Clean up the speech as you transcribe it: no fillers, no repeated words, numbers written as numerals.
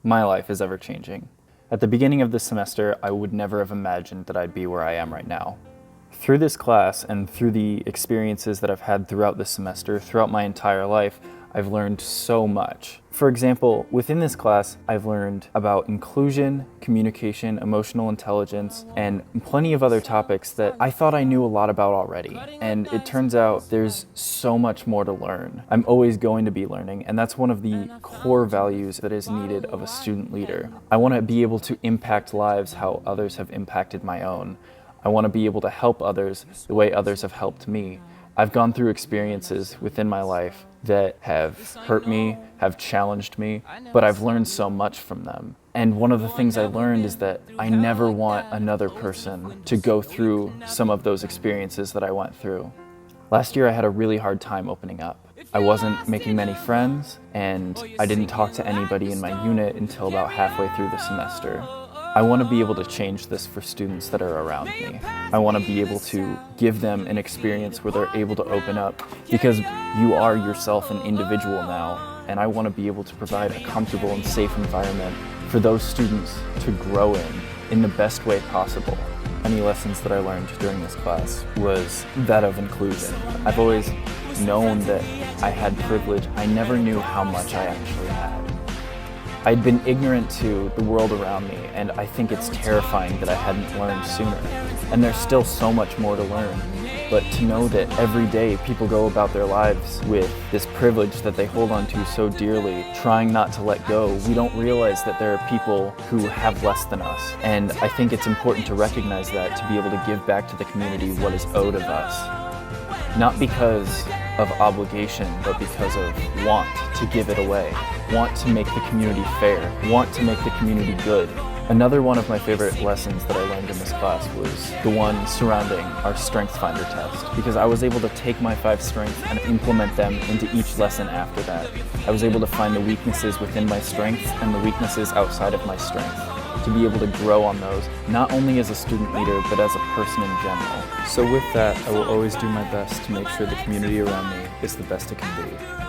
My life is ever changing. At the beginning of this semester, I would never have imagined that I'd be where I am right now. Through this class and through the experiences that I've had throughout this semester, throughout my entire life, I've learned so much. For example, within this class, I've learned about inclusion, communication, emotional intelligence, and plenty of other topics that I thought I knew a lot about already. And it turns out there's so much more to learn. I'm always going to be learning, and that's one of the core values that is needed of a student leader. I want to be able to impact lives how others have impacted my own. I want to be able to help others the way others have helped me. I've gone through experiences within my life that have hurt me, have challenged me, but I've learned so much from them. And one of the things I learned is that I never want another person to go through some of those experiences that I went through. Last year I had a really hard time opening up. I wasn't making many friends, and I didn't talk to anybody in my unit until about halfway through the semester. I want to be able to change this for students that are around me. I want to be able to give them an experience where they're able to open up, because you are yourself an individual now, and I want to be able to provide a comfortable and safe environment for those students to grow in the best way possible. Any lessons that I learned during this class was that of inclusion. I've always known that I had privilege. I never knew how much I actually had. I'd been ignorant to the world around me, and I think it's terrifying that I hadn't learned sooner. And there's still so much more to learn, but to know that every day people go about their lives with this privilege that they hold on to so dearly, trying not to let go, we don't realize that there are people who have less than us. And I think it's important to recognize that, to be able to give back to the community what is owed of us. Not because of obligation, but because of want to give it away, want to make the community fair, want to make the community good. Another one of my favorite lessons that I learned in this class was the one surrounding our Strength Finder test, because I was able to take my 5 strengths and implement them into each lesson after that. I was able to find the weaknesses within my strengths and the weaknesses outside of my strengths, to be able to grow on those, not only as a student leader, but as a person in general. So with that, I will always do my best to make sure the community around me is the best it can be.